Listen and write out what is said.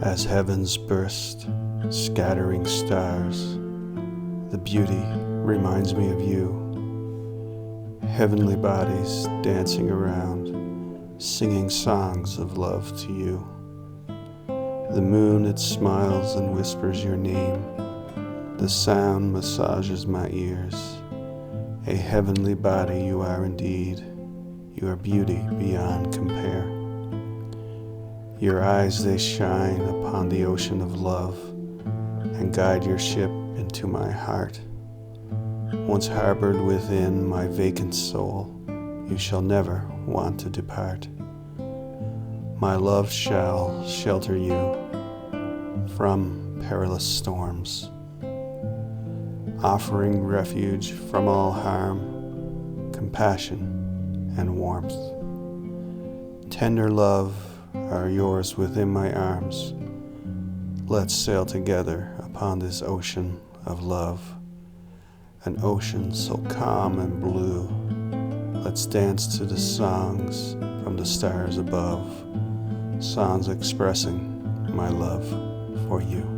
As heavens burst, scattering stars, the beauty reminds me of you. Heavenly bodies dancing around, singing songs of love to you. The moon, it smiles and whispers your name. The sound massages my ears. A heavenly body you are indeed. You are beauty beyond compare. Your eyes, they shine upon the ocean of love and guide your ship into my heart. Once harbored within my vacant soul, you shall never want to depart. My love shall shelter you from perilous storms, offering refuge from all harm, compassion, and warmth. Tender love are yours within my arms. Let's sail together upon this ocean of love, an ocean so calm and blue. Let's dance to the songs from the stars above, songs expressing my love for you.